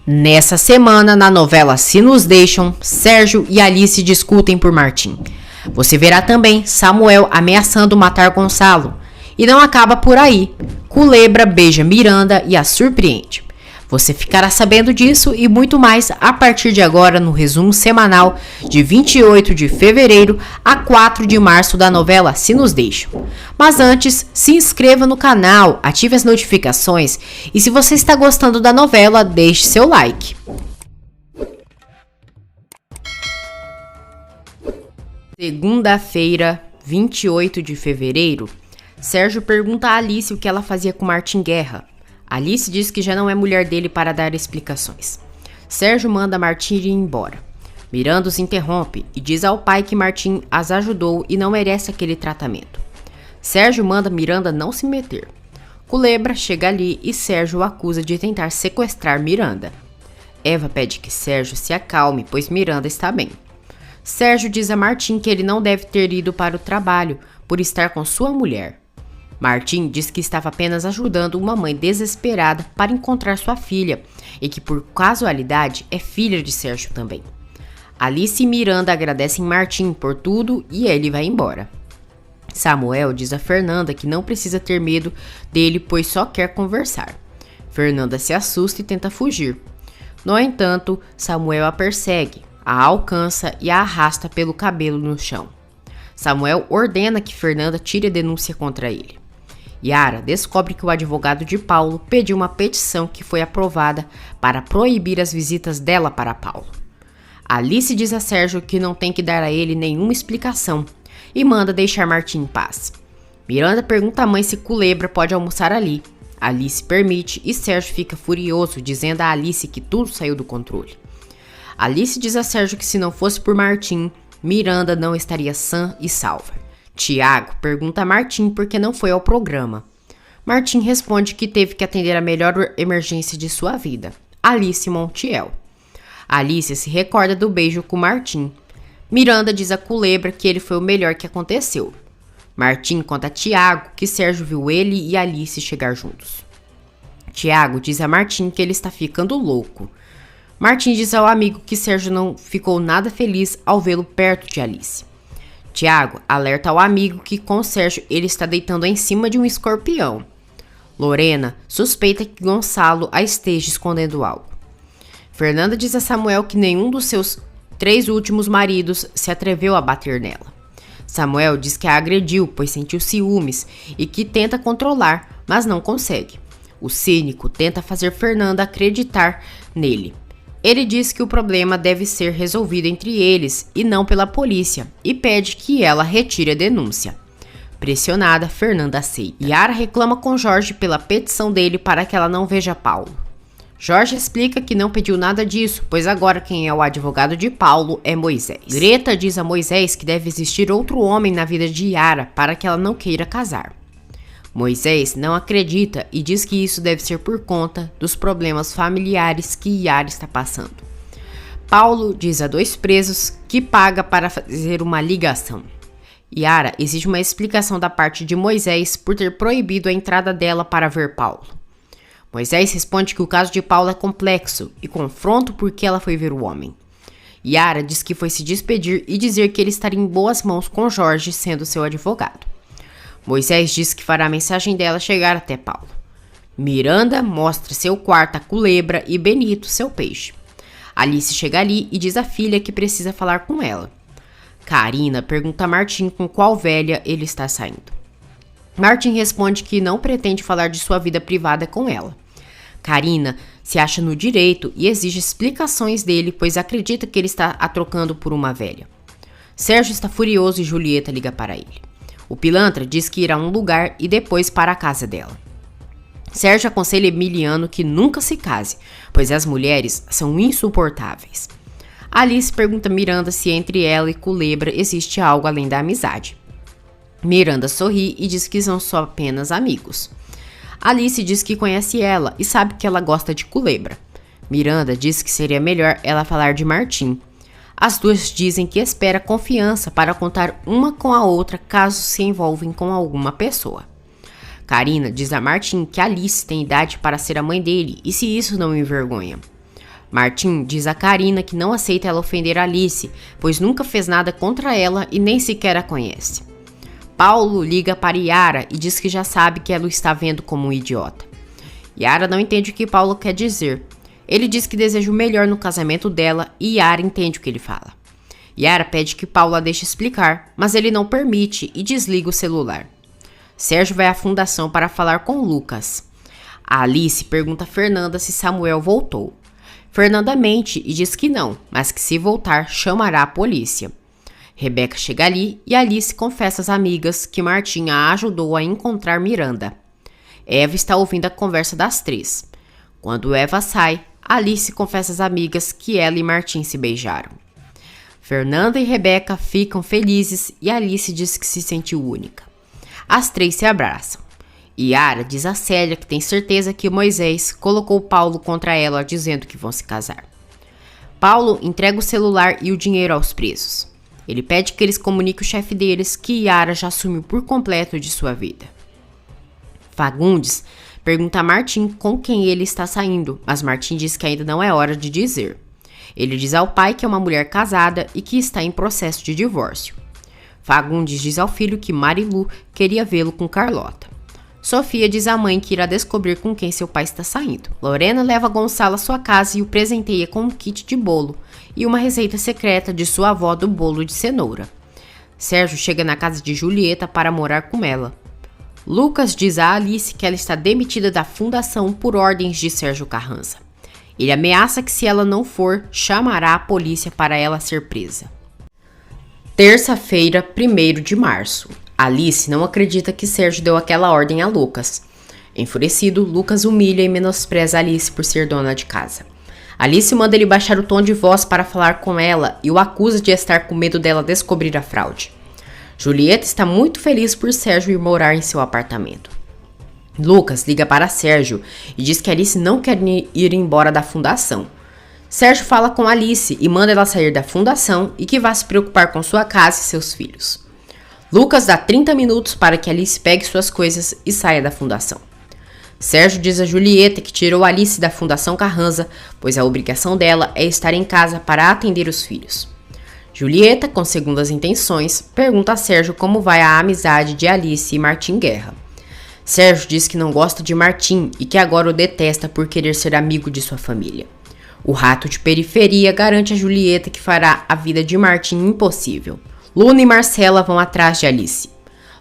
Nessa semana, na novela Se Nos Deixam, Sérgio e Alice discutem por Martim. Você verá também Samuel ameaçando matar Gonçalo. E não acaba por aí. Culebra beija Miranda e a surpreende. Você ficará sabendo disso e muito mais a partir de agora no resumo semanal de 28 de fevereiro a 4 de março da novela Se Nos Deixam. Mas antes, se inscreva no canal, ative as notificações e se você está gostando da novela, deixe seu like. Segunda-feira, 28 de fevereiro, Sérgio pergunta a Alice o que ela fazia com Martim Guerra. Alice diz que já não é mulher dele para dar explicações. Sérgio manda Martim ir embora. Miranda os interrompe e diz ao pai que Martim as ajudou e não merece aquele tratamento. Sérgio manda Miranda não se meter. Culebra chega ali e Sérgio o acusa de tentar sequestrar Miranda. Eva pede que Sérgio se acalme, pois Miranda está bem. Sérgio diz a Martim que ele não deve ter ido para o trabalho por estar com sua mulher. Martim diz que estava apenas ajudando uma mãe desesperada para encontrar sua filha e que, por casualidade, é filha de Sérgio também. Alice e Miranda agradecem Martim por tudo e ele vai embora. Samuel diz a Fernanda que não precisa ter medo dele, pois só quer conversar. Fernanda se assusta e tenta fugir. No entanto, Samuel a persegue, a alcança e a arrasta pelo cabelo no chão. Samuel ordena que Fernanda tire a denúncia contra ele. Yara descobre que o advogado de Paulo pediu uma petição que foi aprovada para proibir as visitas dela para Paulo. Alice diz a Sérgio que não tem que dar a ele nenhuma explicação e manda deixar Martim em paz. Miranda pergunta à mãe se Culebra pode almoçar ali. Alice permite e Sérgio fica furioso, dizendo a Alice que tudo saiu do controle. Alice diz a Sérgio que se não fosse por Martim, Miranda não estaria sã e salva. Tiago pergunta a Martim por que não foi ao programa. Martim responde que teve que atender a melhor emergência de sua vida, Alice Montiel. Alice se recorda do beijo com Martim. Miranda diz a Culebra que ele foi o melhor que aconteceu. Martim conta a Tiago que Sérgio viu ele e Alice chegar juntos. Tiago diz a Martim que ele está ficando louco. Martim diz ao amigo que Sérgio não ficou nada feliz ao vê-lo perto de Alice. Tiago alerta ao amigo que com Sérgio ele está deitando em cima de um escorpião. Lorena suspeita que Gonçalo a esteja escondendo algo. Fernanda diz a Samuel que nenhum dos seus 3 últimos maridos se atreveu a bater nela. Samuel diz que a agrediu, pois sentiu ciúmes e que tenta controlar, mas não consegue. O cínico tenta fazer Fernanda acreditar nele. Ele diz que o problema deve ser resolvido entre eles e não pela polícia e pede que ela retire a denúncia. Pressionada, Fernanda aceita. Yara reclama com Jorge pela petição dele para que ela não veja Paulo. Jorge explica que não pediu nada disso, pois agora quem é o advogado de Paulo é Moisés. Greta diz a Moisés que deve existir outro homem na vida de Yara para que ela não queira casar. Moisés não acredita e diz que isso deve ser por conta dos problemas familiares que Yara está passando. Paulo diz a 2 presos que paga para fazer uma ligação. Yara exige uma explicação da parte de Moisés por ter proibido a entrada dela para ver Paulo. Moisés responde que o caso de Paulo é complexo e confronta por que ela foi ver o homem. Yara diz que foi se despedir e dizer que ele estaria em boas mãos com Jorge sendo seu advogado. Moisés diz que fará a mensagem dela chegar até Paulo. Miranda mostra seu quarto a Culebra e Benito, seu peixe. Alice chega ali e diz à filha que precisa falar com ela. Karina pergunta a Martim com qual velha ele está saindo. Martim responde que não pretende falar de sua vida privada com ela. Karina se acha no direito e exige explicações dele, pois acredita que ele está a trocando por uma velha. Sérgio está furioso e Julieta liga para ele. O pilantra diz que irá a um lugar e depois para a casa dela. Sérgio aconselha Emiliano que nunca se case, pois as mulheres são insuportáveis. Alice pergunta a Miranda se entre ela e Culebra existe algo além da amizade. Miranda sorri e diz que são só apenas amigos. Alice diz que conhece ela e sabe que ela gosta de Culebra. Miranda diz que seria melhor ela falar de Martim. As duas dizem que espera confiança para contar uma com a outra caso se envolvem com alguma pessoa. Karina diz a Martim que Alice tem idade para ser a mãe dele e se isso não o envergonha. Martim diz a Karina que não aceita ela ofender Alice, pois nunca fez nada contra ela e nem sequer a conhece. Paulo liga para Yara e diz que já sabe que ela o está vendo como um idiota. Yara não entende o que Paulo quer dizer. Ele diz que deseja o melhor no casamento dela e Yara entende o que ele fala. Yara pede que Paulo a deixe explicar, mas ele não permite e desliga o celular. Sérgio vai à fundação para falar com Lucas. A Alice pergunta a Fernanda se Samuel voltou. Fernanda mente e diz que não, mas que se voltar chamará a polícia. Rebeca chega ali e Alice confessa às amigas que Martim a ajudou a encontrar Miranda. Eva está ouvindo a conversa das três. Quando Eva sai, Alice confessa às amigas que ela e Martim se beijaram. Fernanda e Rebeca ficam felizes e Alice diz que se sentiu única. As três se abraçam. Yara diz a Célia que tem certeza que Moisés colocou Paulo contra ela dizendo que vão se casar. Paulo entrega o celular e o dinheiro aos presos. Ele pede que eles comuniquem o chefe deles que Yara já sumiu por completo de sua vida. Fagundes pergunta a Martim com quem ele está saindo, mas Martim diz que ainda não é hora de dizer. Ele diz ao pai que é uma mulher casada e que está em processo de divórcio. Fagundes diz ao filho que Marilu queria vê-lo com Carlota. Sofia diz à mãe que irá descobrir com quem seu pai está saindo. Lorena leva Gonçalo à sua casa e o presenteia com um kit de bolo e uma receita secreta de sua avó do bolo de cenoura. Sérgio chega na casa de Julieta para morar com ela. Lucas diz a Alice que ela está demitida da fundação por ordens de Sérgio Carranza. Ele ameaça que se ela não for, chamará a polícia para ela ser presa. Terça-feira, 1º de março. Alice não acredita que Sérgio deu aquela ordem a Lucas. Enfurecido, Lucas humilha e menospreza Alice por ser dona de casa. Alice manda ele baixar o tom de voz para falar com ela e o acusa de estar com medo dela descobrir a fraude. Julieta está muito feliz por Sérgio ir morar em seu apartamento. Lucas liga para Sérgio e diz que Alice não quer ir embora da fundação. Sérgio fala com Alice e manda ela sair da fundação e que vá se preocupar com sua casa e seus filhos. Lucas dá 30 minutos para que Alice pegue suas coisas e saia da fundação. Sérgio diz a Julieta que tirou Alice da Fundação Carranza, pois a obrigação dela é estar em casa para atender os filhos. Julieta, com segundas intenções, pergunta a Sérgio como vai a amizade de Alice e Martim Guerra. Sérgio diz que não gosta de Martim e que agora o detesta por querer ser amigo de sua família. O rato de periferia garante a Julieta que fará a vida de Martim impossível. Luna e Marcela vão atrás de Alice.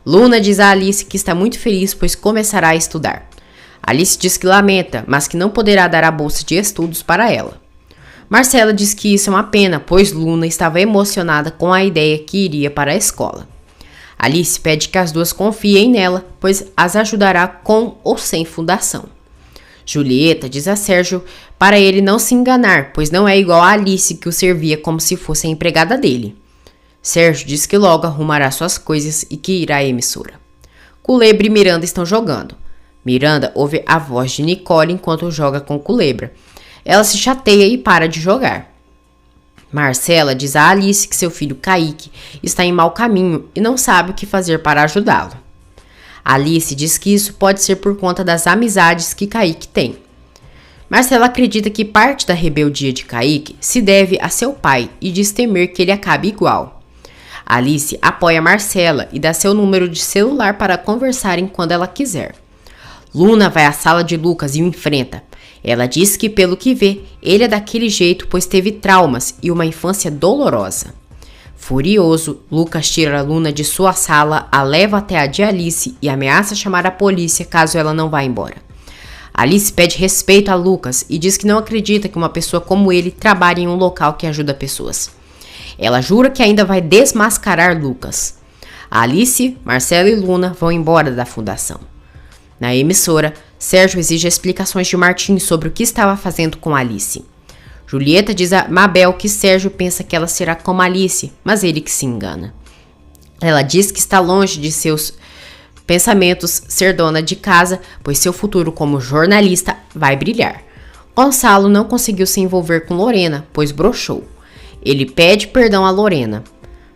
Luna diz a Alice que está muito feliz pois começará a estudar. Alice diz que lamenta, mas que não poderá dar a bolsa de estudos para ela. Marcela diz que isso é uma pena, pois Luna estava emocionada com a ideia que iria para a escola. Alice pede que as duas confiem nela, pois as ajudará com ou sem fundação. Julieta diz a Sérgio para ele não se enganar, pois não é igual a Alice que o servia como se fosse a empregada dele. Sérgio diz que logo arrumará suas coisas e que irá à emissora. Culebra e Miranda estão jogando. Miranda ouve a voz de Nicole enquanto joga com Culebra. Ela se chateia e para de jogar. Marcela diz a Alice que seu filho Kaique está em mau caminho e não sabe o que fazer para ajudá-lo. Alice diz que isso pode ser por conta das amizades que Kaique tem. Marcela acredita que parte da rebeldia de Kaique se deve a seu pai e diz temer que ele acabe igual. Alice apoia Marcela e dá seu número de celular para conversarem quando ela quiser. Luna vai à sala de Lucas e o enfrenta. Ela diz que, pelo que vê, ele é daquele jeito pois teve traumas e uma infância dolorosa. Furioso, Lucas tira a Luna de sua sala, a leva até a de Alice e ameaça chamar a polícia caso ela não vá embora. Alice pede respeito a Lucas e diz que não acredita que uma pessoa como ele trabalhe em um local que ajuda pessoas. Ela jura que ainda vai desmascarar Lucas. Alice, Marcela e Luna vão embora da fundação. Na emissora, Sérgio exige explicações de Martim sobre o que estava fazendo com Alice. Julieta diz a Mabel que Sérgio pensa que ela será como Alice, mas ele que se engana. Ela diz que está longe de seus pensamentos ser dona de casa, pois seu futuro como jornalista vai brilhar. Gonçalo não conseguiu se envolver com Lorena, pois broxou. Ele pede perdão a Lorena.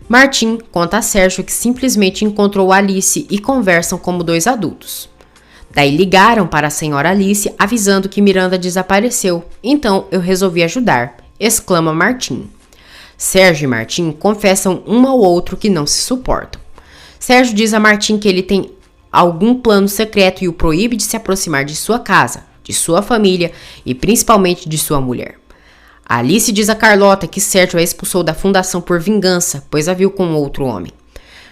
Martim conta a Sérgio que simplesmente encontrou Alice e conversam como dois adultos. Daí ligaram para a senhora Alice avisando que Miranda desapareceu. Então eu resolvi ajudar, exclama Martim. Sérgio e Martim confessam um ao outro que não se suportam. Sérgio diz a Martim que ele tem algum plano secreto e o proíbe de se aproximar de sua casa, de sua família e principalmente de sua mulher. Alice diz a Carlota que Sérgio a expulsou da fundação por vingança, pois a viu com outro homem.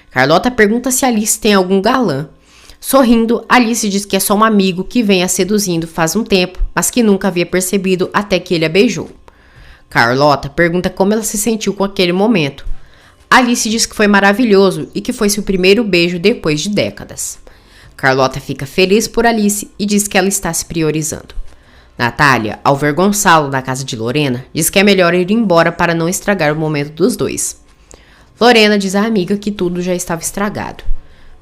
Carlota pergunta se Alice tem algum galã. Sorrindo, Alice diz que é só um amigo que vem a seduzindo faz um tempo, mas que nunca havia percebido até que ele a beijou. Carlota pergunta como ela se sentiu com aquele momento. Alice diz que foi maravilhoso e que foi seu primeiro beijo depois de décadas. Carlota fica feliz por Alice e diz que ela está se priorizando. Natália, ao ver Gonçalo na casa de Lorena, diz que é melhor ir embora para não estragar o momento dos dois. Lorena diz à amiga que tudo já estava estragado.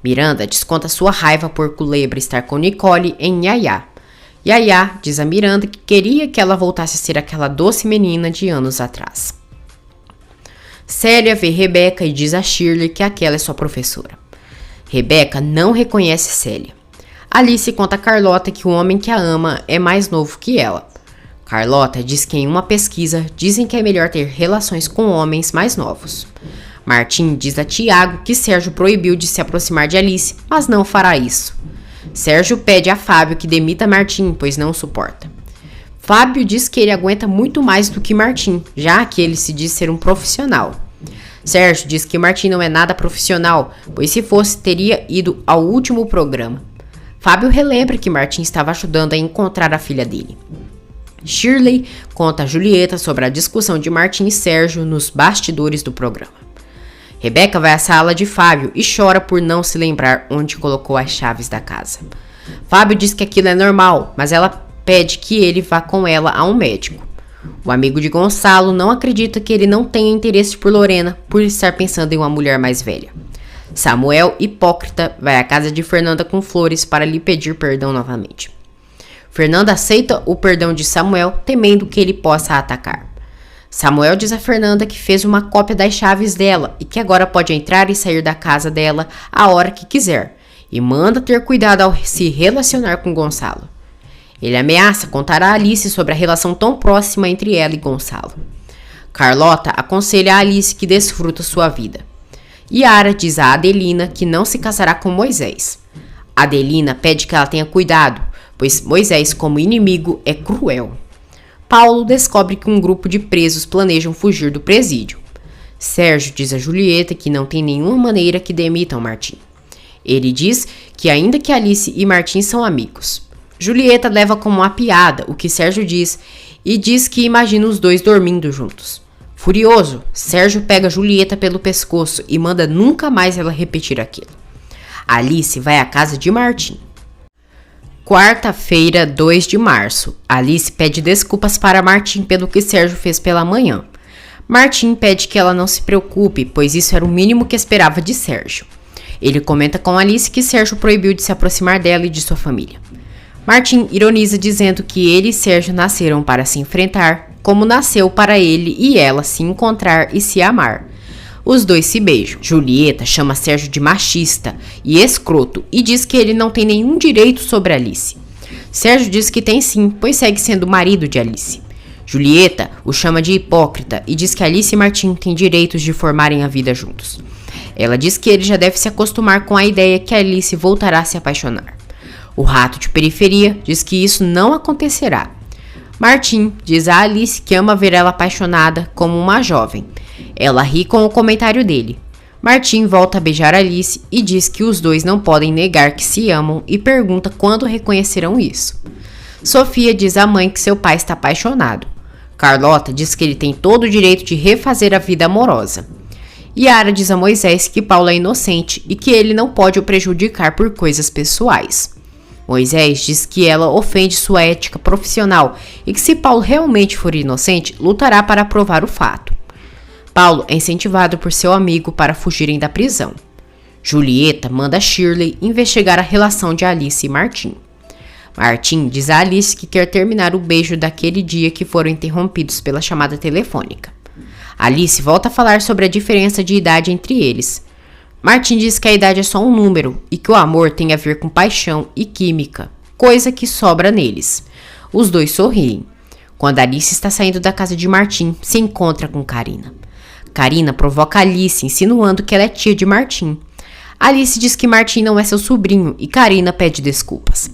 Miranda desconta sua raiva por Culebra estar com Nicole em Yaya. Yaya diz a Miranda que queria que ela voltasse a ser aquela doce menina de anos atrás. Célia vê Rebeca e diz a Shirley que aquela é sua professora. Rebeca não reconhece Célia. Alice conta a Carlota que o homem que a ama é mais novo que ela. Carlota diz que em uma pesquisa dizem que é melhor ter relações com homens mais novos. Martim diz a Tiago que Sérgio proibiu de se aproximar de Alice, mas não fará isso. Sérgio pede a Fábio que demita Martim, pois não o suporta. Fábio diz que ele aguenta muito mais do que Martim, já que ele se diz ser um profissional. Sérgio diz que Martim não é nada profissional, pois se fosse teria ido ao último programa. Fábio relembra que Martim estava ajudando a encontrar a filha dele. Shirley conta a Julieta sobre a discussão de Martim e Sérgio nos bastidores do programa. Rebeca vai à sala de Fábio e chora por não se lembrar onde colocou as chaves da casa. Fábio diz que aquilo é normal, mas ela pede que ele vá com ela a um médico. O amigo de Gonçalo não acredita que ele não tenha interesse por Lorena por estar pensando em uma mulher mais velha. Samuel, hipócrita, vai à casa de Fernanda com flores para lhe pedir perdão novamente. Fernanda aceita o perdão de Samuel, temendo que ele possa atacar. Samuel diz a Fernanda que fez uma cópia das chaves dela e que agora pode entrar e sair da casa dela a hora que quiser, e manda ter cuidado ao se relacionar com Gonçalo. Ele ameaça contar a Alice sobre a relação tão próxima entre ela e Gonçalo. Carlota aconselha a Alice que desfruta sua vida. Yara diz a Adelina que não se casará com Moisés. Adelina pede que ela tenha cuidado, pois Moisés, como inimigo, é cruel. Paulo descobre que um grupo de presos planejam fugir do presídio. Sérgio diz a Julieta que não tem nenhuma maneira que demitam Martim. Ele diz que ainda que Alice e Martim são amigos. Julieta leva como uma piada o que Sérgio diz e diz que imagina os dois dormindo juntos. Furioso, Sérgio pega Julieta pelo pescoço e manda nunca mais ela repetir aquilo. Alice vai à casa de Martim. Quarta-feira, 2 de março. Alice pede desculpas para Martim pelo que Sérgio fez pela manhã. Martim pede que ela não se preocupe, pois isso era o mínimo que esperava de Sérgio. Ele comenta com Alice que Sérgio proibiu de se aproximar dela e de sua família. Martim ironiza dizendo que ele e Sérgio nasceram para se enfrentar, como nasceu para ele e ela se encontrar e se amar. Os dois se beijam. Julieta chama Sérgio de machista e escroto e diz que ele não tem nenhum direito sobre Alice. Sérgio diz que tem sim, pois segue sendo o marido de Alice. Julieta o chama de hipócrita e diz que Alice e Martim têm direitos de formarem a vida juntos. Ela diz que ele já deve se acostumar com a ideia que Alice voltará a se apaixonar. O rato de periferia diz que isso não acontecerá. Martim diz a Alice que ama ver ela apaixonada como uma jovem. Ela ri com o comentário dele. Martim volta a beijar Alice e diz que os dois não podem negar que se amam e pergunta quando reconhecerão isso. Sofia diz à mãe que seu pai está apaixonado. Carlota diz que ele tem todo o direito de refazer a vida amorosa. Yara diz a Moisés que Paulo é inocente e que ele não pode o prejudicar por coisas pessoais. Moisés diz que ela ofende sua ética profissional e que se Paulo realmente for inocente, lutará para provar o fato. Paulo é incentivado por seu amigo para fugirem da prisão. Julieta manda Shirley investigar a relação de Alice e Martim. Martim diz a Alice que quer terminar o beijo daquele dia que foram interrompidos pela chamada telefônica. Alice volta a falar sobre a diferença de idade entre eles. Martim diz que a idade é só um número e que o amor tem a ver com paixão e química, coisa que sobra neles. Os dois sorriem. Quando Alice está saindo da casa de Martim, se encontra com Karina. Karina provoca Alice, insinuando que ela é tia de Martim. Alice diz que Martim não é seu sobrinho e Karina pede desculpas.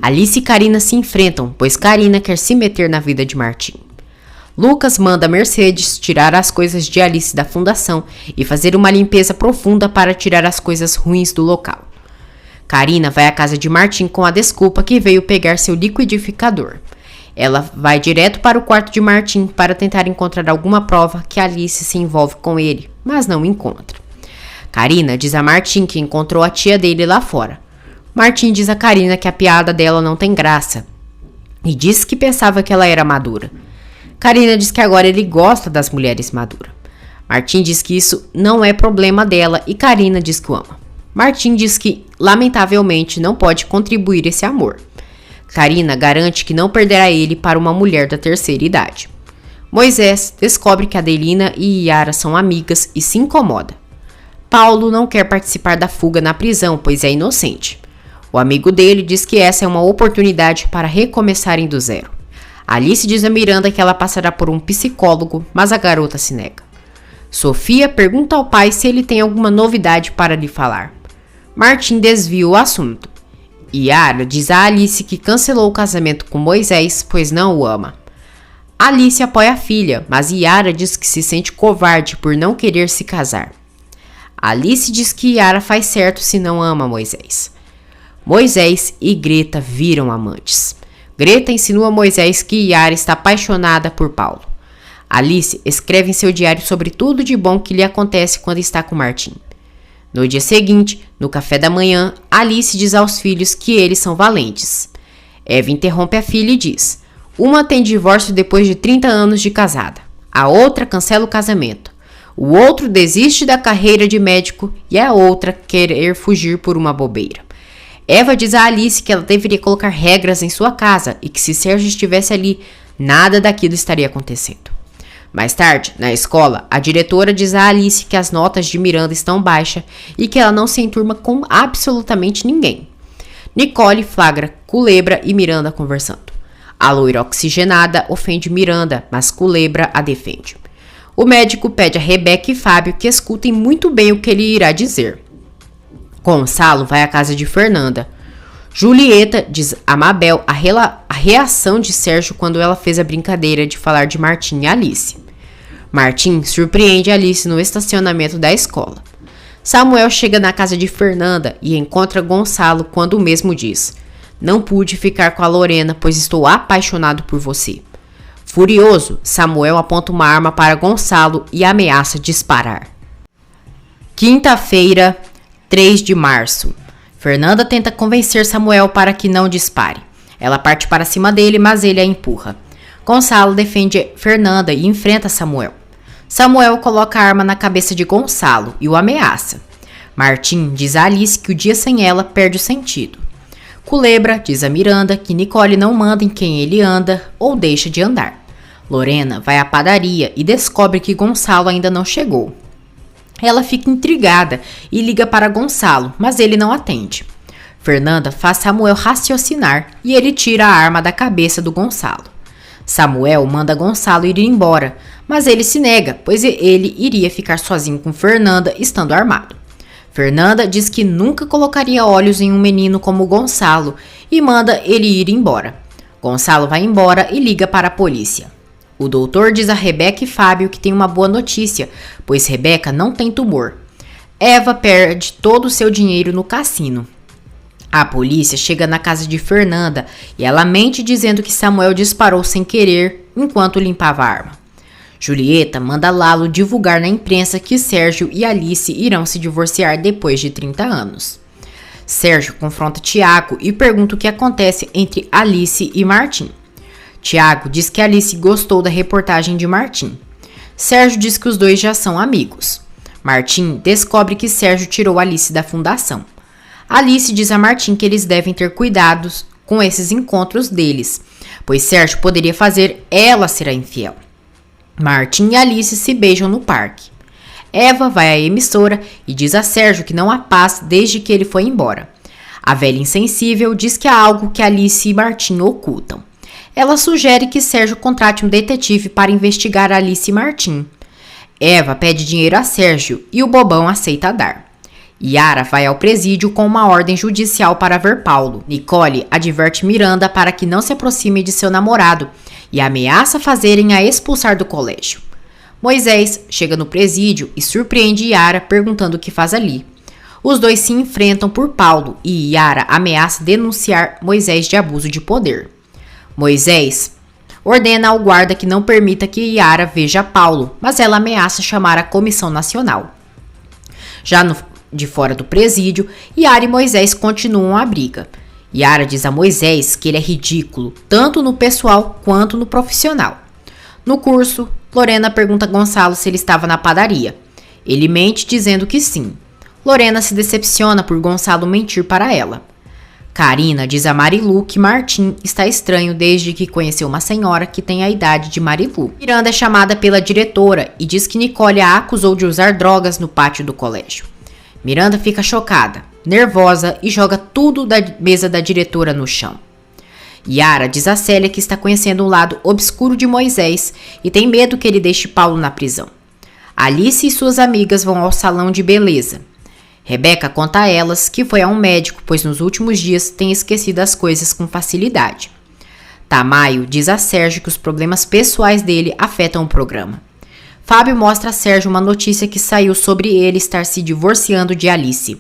Alice e Karina se enfrentam, pois Karina quer se meter na vida de Martim. Lucas manda Mercedes tirar as coisas de Alice da fundação e fazer uma limpeza profunda para tirar as coisas ruins do local. Karina vai à casa de Martim com a desculpa que veio pegar seu liquidificador. Ela vai direto para o quarto de Martim para tentar encontrar alguma prova que Alice se envolve com ele, mas não encontra. Karina diz a Martim que encontrou a tia dele lá fora. Martim diz a Karina que a piada dela não tem graça e diz que pensava que ela era madura. Karina diz que agora ele gosta das mulheres maduras. Martim diz que isso não é problema dela e Karina diz que o ama. Martim diz que, lamentavelmente, não pode contribuir esse amor. Karina garante que não perderá ele para uma mulher da terceira idade. Moisés descobre que Adelina e Yara são amigas e se incomoda. Paulo não quer participar da fuga na prisão, pois é inocente. O amigo dele diz que essa é uma oportunidade para recomeçarem do zero. Alice diz a Miranda que ela passará por um psicólogo, mas a garota se nega. Sofia pergunta ao pai se ele tem alguma novidade para lhe falar. Martim desvia o assunto. Yara diz a Alice que cancelou o casamento com Moisés, pois não o ama. Alice apoia a filha, mas Yara diz que se sente covarde por não querer se casar. Alice diz que Yara faz certo se não ama Moisés. Moisés e Greta viram amantes. Greta insinua a Moisés que Yara está apaixonada por Paulo. Alice escreve em seu diário sobre tudo de bom que lhe acontece quando está com Martim. No dia seguinte, no café da manhã, Alice diz aos filhos que eles são valentes. Eva interrompe a filha e diz: uma tem divórcio depois de 30 anos de casada. A outra cancela o casamento. O outro desiste da carreira de médico e a outra querer fugir por uma bobeira. Eva diz a Alice que ela deveria colocar regras em sua casa e que se Sérgio estivesse ali, nada daquilo estaria acontecendo. Mais tarde, na escola, a diretora diz a Alice que as notas de Miranda estão baixas e que ela não se enturma com absolutamente ninguém. Nicole flagra Culebra e Miranda conversando. A loira oxigenada ofende Miranda, mas Culebra a defende. O médico pede a Rebeca e Fábio que escutem muito bem o que ele irá dizer. Gonçalo vai à casa de Fernanda. Julieta diz a Mabel a reação de Sérgio quando ela fez a brincadeira de falar de Martim e Alice. Martim surpreende Alice no estacionamento da escola. Samuel chega na casa de Fernanda e encontra Gonçalo quando o mesmo diz: não pude ficar com a Lorena, pois estou apaixonado por você. Furioso, Samuel aponta uma arma para Gonçalo e ameaça disparar. Quinta-feira, 3 de março. Fernanda tenta convencer Samuel para que não dispare. Ela parte para cima dele, mas ele a empurra. Gonçalo defende Fernanda e enfrenta Samuel. Samuel coloca a arma na cabeça de Gonçalo e o ameaça. Martim diz a Alice que o dia sem ela perde o sentido. Culebra diz a Miranda que Nicole não manda em quem ele anda ou deixa de andar. Lorena vai à padaria e descobre que Gonçalo ainda não chegou. Ela fica intrigada e liga para Gonçalo, mas ele não atende. Fernanda faz Samuel raciocinar e ele tira a arma da cabeça do Gonçalo. Samuel manda Gonçalo ir embora, mas ele se nega, pois ele iria ficar sozinho com Fernanda estando armado. Fernanda diz que nunca colocaria olhos em um menino como Gonçalo e manda ele ir embora. Gonçalo vai embora e liga para a polícia. O doutor diz a Rebeca e Fábio que tem uma boa notícia, pois Rebeca não tem tumor. Eva perde todo o seu dinheiro no cassino. A polícia chega na casa de Fernanda e ela mente dizendo que Samuel disparou sem querer enquanto limpava a arma. Julieta manda Lalo divulgar na imprensa que Sérgio e Alice irão se divorciar depois de 30 anos. Sérgio confronta Tiago e pergunta o que acontece entre Alice e Martim. Tiago diz que Alice gostou da reportagem de Martim. Sérgio diz que os dois já são amigos. Martim descobre que Sérgio tirou Alice da fundação. Alice diz a Martim que eles devem ter cuidados com esses encontros deles, pois Sérgio poderia fazer ela ser a infiel. Martim e Alice se beijam no parque. Eva vai à emissora e diz a Sérgio que não há paz desde que ele foi embora. A velha insensível diz que há algo que Alice e Martim ocultam. Ela sugere que Sérgio contrate um detetive para investigar Alice e Martim. Eva pede dinheiro a Sérgio e o bobão aceita dar. Yara vai ao presídio com uma ordem judicial para ver Paulo. Nicole adverte Miranda para que não se aproxime de seu namorado e ameaça fazerem a expulsar do colégio. Moisés chega no presídio e surpreende Yara perguntando o que faz ali. Os dois se enfrentam por Paulo e Yara ameaça denunciar Moisés de abuso de poder. Moisés ordena ao guarda que não permita que Yara veja Paulo, mas ela ameaça chamar a Comissão Nacional. Já de fora do presídio, Yara e Moisés continuam a briga. Yara diz a Moisés que ele é ridículo, tanto no pessoal quanto no profissional. No curso, Lorena pergunta a Gonçalo se ele estava na padaria. Ele mente dizendo que sim. Lorena se decepciona por Gonçalo mentir para ela. Karina diz a Marilu que Martim está estranho desde que conheceu uma senhora que tem a idade de Marilu. Miranda é chamada pela diretora e diz que Nicole a acusou de usar drogas no pátio do colégio. Miranda fica chocada, nervosa e joga tudo da mesa da diretora no chão. Yara diz a Célia que está conhecendo um lado obscuro de Moisés e tem medo que ele deixe Paulo na prisão. Alice e suas amigas vão ao salão de beleza. Rebeca conta a elas que foi a um médico, pois nos últimos dias tem esquecido as coisas com facilidade. Tamayo diz a Sérgio que os problemas pessoais dele afetam o programa. Fábio mostra a Sérgio uma notícia que saiu sobre ele estar se divorciando de Alice.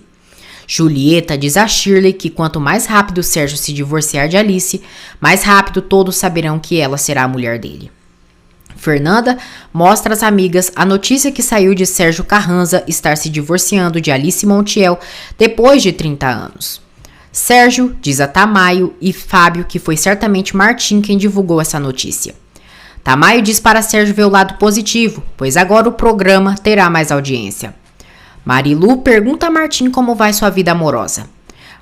Julieta diz a Shirley que quanto mais rápido Sérgio se divorciar de Alice, mais rápido todos saberão que ela será a mulher dele. Fernanda mostra às amigas a notícia que saiu de Sérgio Carranza estar se divorciando de Alice Montiel depois de 30 anos. Sérgio diz a Tamayo e Fábio que foi certamente Martim quem divulgou essa notícia. Tamayo diz para Sérgio ver o lado positivo, pois agora o programa terá mais audiência. Marilu pergunta a Martim como vai sua vida amorosa.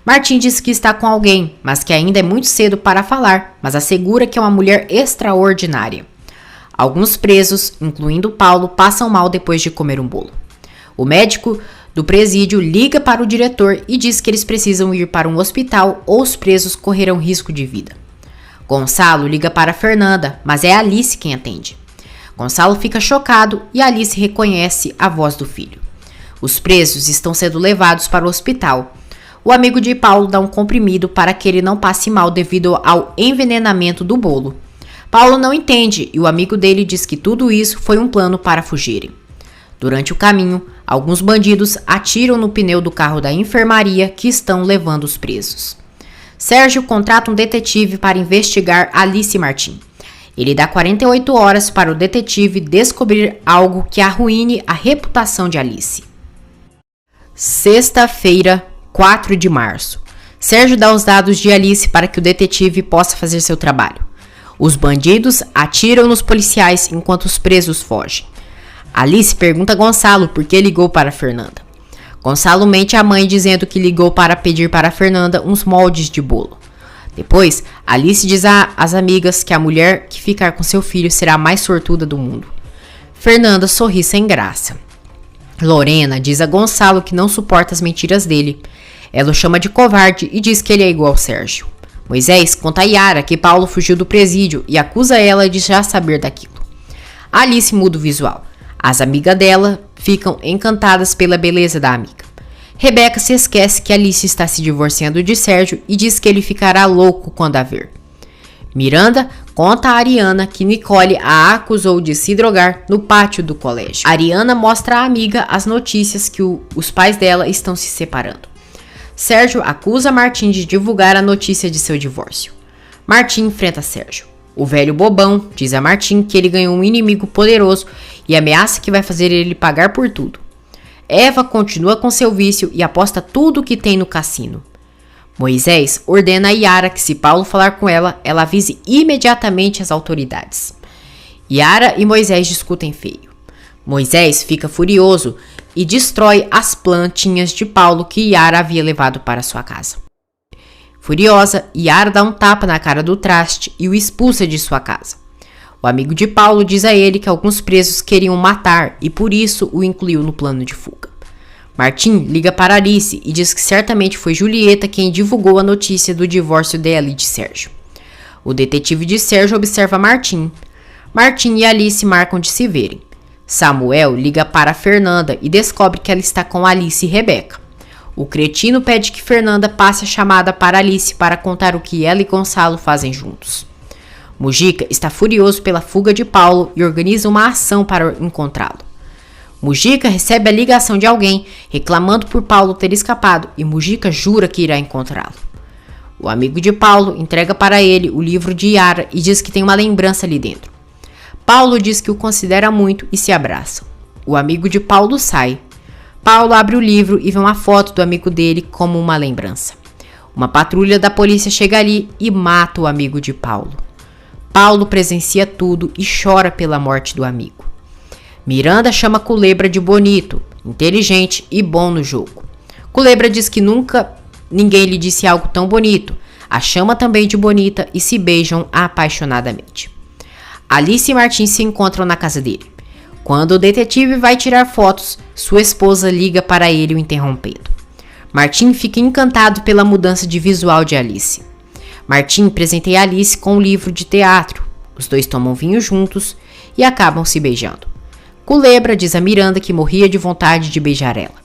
Martim diz que está com alguém, mas que ainda é muito cedo para falar, mas assegura que é uma mulher extraordinária. Alguns presos, incluindo Paulo, passam mal depois de comer um bolo. O médico do presídio liga para o diretor e diz que eles precisam ir para um hospital ou os presos correrão risco de vida. Gonçalo liga para Fernanda, mas é Alice quem atende. Gonçalo fica chocado e Alice reconhece a voz do filho. Os presos estão sendo levados para o hospital. O amigo de Paulo dá um comprimido para que ele não passe mal devido ao envenenamento do bolo. Paulo não entende e o amigo dele diz que tudo isso foi um plano para fugirem. Durante o caminho, alguns bandidos atiram no pneu do carro da enfermaria que estão levando os presos. Sérgio contrata um detetive para investigar Alice e Martim. Ele dá 48 horas para o detetive descobrir algo que arruine a reputação de Alice. Sexta-feira, 4 de março. Sérgio dá os dados de Alice para que o detetive possa fazer seu trabalho. Os bandidos atiram nos policiais enquanto os presos fogem. Alice pergunta a Gonçalo por que ligou para Fernanda. Gonçalo mente à mãe dizendo que ligou para pedir para Fernanda uns moldes de bolo. Depois, Alice diz às amigas que a mulher que ficar com seu filho será a mais sortuda do mundo. Fernanda sorri sem graça. Lorena diz a Gonçalo que não suporta as mentiras dele. Ela o chama de covarde e diz que ele é igual ao Sérgio. Moisés conta a Yara que Paulo fugiu do presídio e acusa ela de já saber daquilo. Alice muda o visual. As amigas dela ficam encantadas pela beleza da amiga. Rebeca se esquece que Alice está se divorciando de Sérgio e diz que ele ficará louco quando a ver. Miranda conta a Ariana que Nicole a acusou de se drogar no pátio do colégio. Ariana mostra à amiga as notícias que os pais dela estão se separando. Sérgio acusa Martim de divulgar a notícia de seu divórcio. Martim enfrenta Sérgio. O velho bobão diz a Martim que ele ganhou um inimigo poderoso e ameaça que vai fazer ele pagar por tudo. Eva continua com seu vício e aposta tudo o que tem no cassino. Moisés ordena a Yara que se Paulo falar com ela, ela avise imediatamente as autoridades. Yara e Moisés discutem feio. Moisés fica furioso e destrói as plantinhas de Paulo que Yara havia levado para sua casa. Furiosa, Yara dá um tapa na cara do traste e o expulsa de sua casa. O amigo de Paulo diz a ele que alguns presos queriam matar e por isso o incluiu no plano de fuga. Martim liga para Alice e diz que certamente foi Julieta quem divulgou a notícia do divórcio dela e de Sérgio. O detetive de Sérgio observa Martim. Martim e Alice marcam de se verem. Samuel liga para Fernanda e descobre que ela está com Alice e Rebeca. O cretino pede que Fernanda passe a chamada para Alice para contar o que ela e Gonçalo fazem juntos. Mujica está furioso pela fuga de Paulo e organiza uma ação para encontrá-lo. Mujica recebe a ligação de alguém reclamando por Paulo ter escapado e Mujica jura que irá encontrá-lo. O amigo de Paulo entrega para ele o livro de Yara e diz que tem uma lembrança ali dentro. Paulo diz que o considera muito e se abraçam. O amigo de Paulo sai. Paulo abre o livro e vê uma foto do amigo dele como uma lembrança. Uma patrulha da polícia chega ali e mata o amigo de Paulo. Paulo presencia tudo e chora pela morte do amigo. Miranda chama Culebra de bonito, inteligente e bom no jogo. Culebra diz que nunca ninguém lhe disse algo tão bonito. A chama também de bonita e se beijam apaixonadamente. Alice e Martim se encontram na casa dele. Quando o detetive vai tirar fotos, sua esposa liga para ele o interrompendo. Martim fica encantado pela mudança de visual de Alice. Martim presenteia Alice com um livro de teatro. Os dois tomam vinho juntos e acabam se beijando. Culebra diz a Miranda que morria de vontade de beijar ela.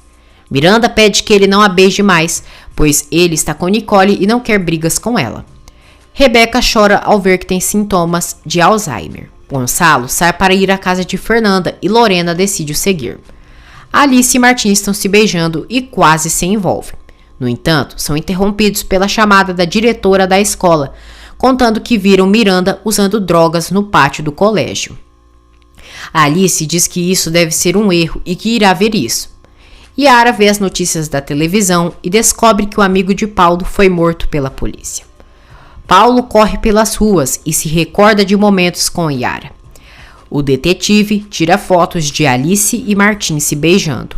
Miranda pede que ele não a beije mais, pois ele está com Nicole e não quer brigas com ela. Rebeca chora ao ver que tem sintomas de Alzheimer. Gonçalo sai para ir à casa de Fernanda e Lorena decide o seguir. Alice e Martim estão se beijando e quase se envolvem. No entanto, são interrompidos pela chamada da diretora da escola, contando que viram Miranda usando drogas no pátio do colégio. Alice diz que isso deve ser um erro e que irá ver isso. Yara vê as notícias da televisão e descobre que o amigo de Paulo foi morto pela polícia. Paulo corre pelas ruas e se recorda de momentos com Yara. O detetive tira fotos de Alice e Martim se beijando.